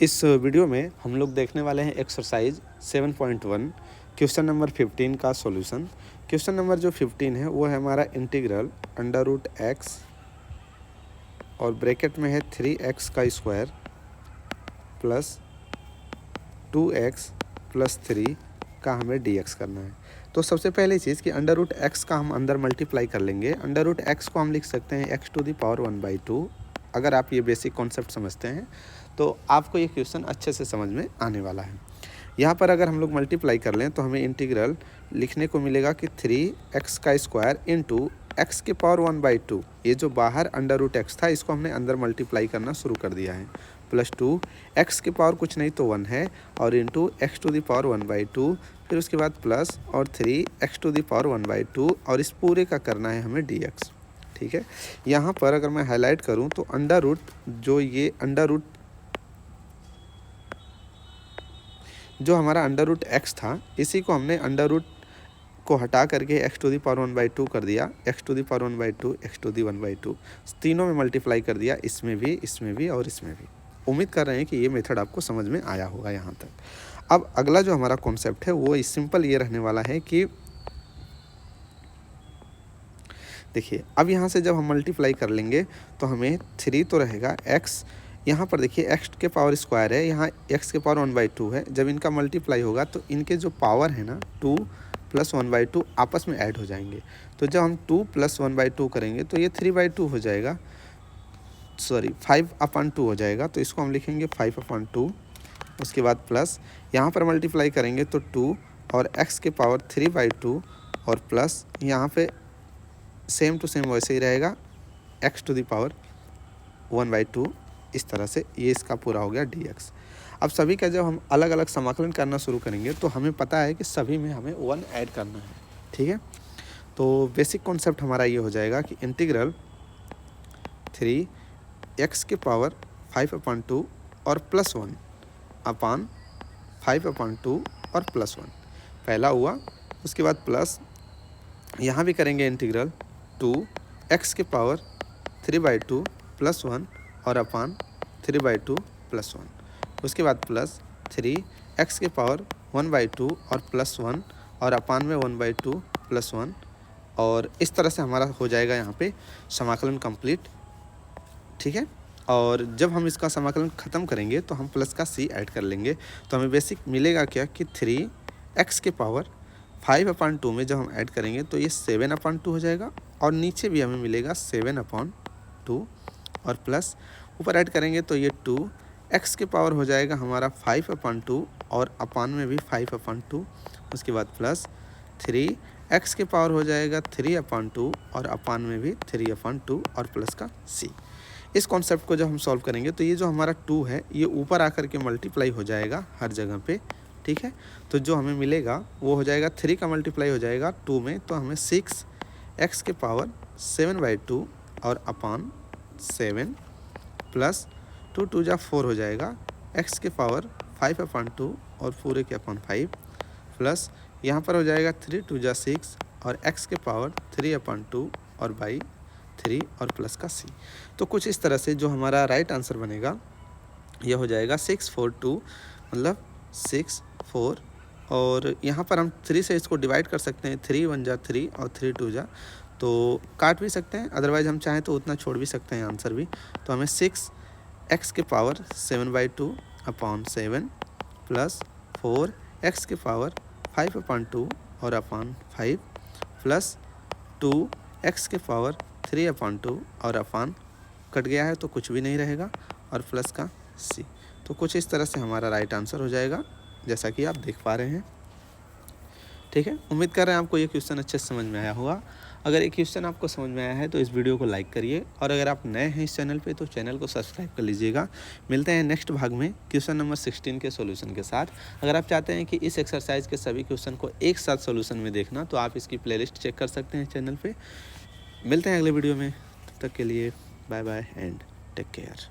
इस वीडियो में हम लोग देखने वाले हैं एक्सरसाइज 7.1 क्वेश्चन नंबर 15 का सॉल्यूशन। क्वेश्चन नंबर जो 15 है वो है हमारा इंटीग्रल अंडर रूट एक्स और ब्रैकेट में है 3x का स्क्वायर प्लस 2x प्लस 3 का हमें dx करना है। तो सबसे पहली चीज़ कि अंडर रूट एक्स का हम अंदर मल्टीप्लाई कर लेंगे। अंडर रूट एक्स को हम लिख सकते हैं x टू द पावर 1/2। अगर आप ये बेसिक कॉन्सेप्ट समझते हैं तो आपको ये क्वेश्चन अच्छे से समझ में आने वाला है। यहाँ पर अगर हम लोग मल्टीप्लाई कर लें तो हमें इंटीग्रल लिखने को मिलेगा कि 3x का स्क्वायर इंटू एक्स के पावर 1/2। ये जो बाहर अंडर रूट एक्स था इसको हमने अंदर मल्टीप्लाई करना शुरू कर दिया है। प्लस 2 एक्स के पावर कुछ नहीं तो 1 है और into x to the power 1/2, फिर उसके बाद प्लस और 3 एक्स टू द पावर 1/2 और इस पूरे का करना है हमें dx। ठीक है, यहाँ पर अगर मैं हाईलाइट करूँ तो अंडर रूट जो हमारा अंडर रूट एक्स था इसी को हमने अंडर रूट को हटा करके एक्स टू दी पावर 1/2 कर दिया। X to the power 1/2 x to the 1/2 तीनों में मल्टीप्लाई कर दिया, इसमें भी और इसमें भी। उम्मीद कर रहे हैं कि ये मेथड आपको समझ में आया होगा यहाँ तक। अब अगला जो हमारा कॉन्सेप्ट है वो सिंपल ये रहने वाला है कि देखिए अब यहाँ से जब हम मल्टीप्लाई कर लेंगे तो हमें 3 तो रहेगा x, यहाँ पर देखिए x के पावर स्क्वायर है, यहाँ x के पावर 1/2 है। जब इनका मल्टीप्लाई होगा तो इनके जो पावर है ना 2 प्लस 1/2 आपस में ऐड हो जाएंगे। तो जब हम 2 प्लस 1/2 करेंगे तो ये 3/2 हो जाएगा, सॉरी 5/2 हो जाएगा। तो इसको हम लिखेंगे 5/2। उसके बाद प्लस यहाँ पर मल्टीप्लाई करेंगे तो 2 और x के पावर 3/2 और प्लस यहाँ पे सेम टू सेम वैसे ही रहेगा x टू द पावर 1/2। इस तरह से ये इसका पूरा हो गया dx। अब सभी का जब हम अलग अलग समाकलन करना शुरू करेंगे तो हमें पता है कि सभी में हमें 1 ऐड करना है। ठीक है, तो बेसिक कॉन्सेप्ट हमारा ये हो जाएगा कि इंटीग्रल 3x के पावर 5/2 और प्लस 1 अपान 5/2 और प्लस 1 पहला हुआ। उसके बाद प्लस यहाँ भी करेंगे इंटीग्रल 2x के पावर 3/2 प्लस 1 और अपान 3/2 प्लस 1। उसके बाद प्लस 3x के पावर 1/2 और प्लस 1 और अपान में 1/2 प्लस 1। और इस तरह से हमारा हो जाएगा यहाँ पे समाकलन कंप्लीट। ठीक है, और जब हम इसका समाकलन ख़त्म करेंगे तो हम प्लस का c ऐड कर लेंगे। तो हमें बेसिक मिलेगा क्या कि 3x के पावर 5/2 में जब हम ऐड करेंगे तो ये 7/2 हो जाएगा और नीचे भी हमें मिलेगा 7/2 और प्लस ऊपर ऐड करेंगे तो ये 2x के पावर हो जाएगा हमारा 5/2 और अपान में भी 5/2। उसके बाद प्लस 3x के पावर हो जाएगा 3/2 और अपान में भी 3/2 और प्लस का c। इस कॉन्सेप्ट को जब हम सॉल्व करेंगे तो ये जो हमारा 2 है ये ऊपर आकर के मल्टीप्लाई हो जाएगा हर जगह पे। ठीक है, तो जो हमें मिलेगा वो हो जाएगा 3 का मल्टीप्लाई हो जाएगा 2 में, तो हमें 6x के पावर 7/2 और अपान 7 प्लस 2 2 जा 4 हो जाएगा x के पावर 5/2 और पूरे के अपान 5 प्लस यहाँ पर हो जाएगा 3 2 जा 6 और x के पावर 3/2 और बाई 3 और प्लस का c। तो कुछ इस तरह से जो हमारा राइट आंसर बनेगा यह हो जाएगा 642, मतलब 6 4। और यहाँ पर हम 3 से इसको डिवाइड कर सकते हैं, 3 1 जा 3 और 3 2 जा, तो काट भी सकते हैं, अदरवाइज हम चाहें तो उतना छोड़ भी सकते हैं आंसर भी। तो हमें 6x के पावर 7/2 अपान 7 प्लस 4x के पावर 5/2 और अपान 5 प्लस 2x के पावर 3/2 और अपान कट गया है तो कुछ भी नहीं रहेगा और प्लस का c। तो कुछ इस तरह से हमारा राइट आंसर हो जाएगा जैसा कि आप देख पा रहे हैं। ठीक है, उम्मीद कर रहे हैं आपको ये क्वेश्चन अच्छे से समझ में आया होगा। अगर ये क्वेश्चन आपको समझ में आया है तो इस वीडियो को लाइक करिए और अगर आप नए हैं इस चैनल पे तो चैनल को सब्सक्राइब कर लीजिएगा। मिलते हैं नेक्स्ट भाग में क्वेश्चन नंबर 16 के सॉल्यूशन के साथ। अगर आप चाहते हैं कि इस एक्सरसाइज के सभी क्वेश्चन को एक साथ सॉल्यूशन में देखना तो आप इसकी प्लेलिस्ट चेक कर सकते हैं चैनल पर। मिलते हैं अगले वीडियो में, तब तक के लिए bye bye and take care.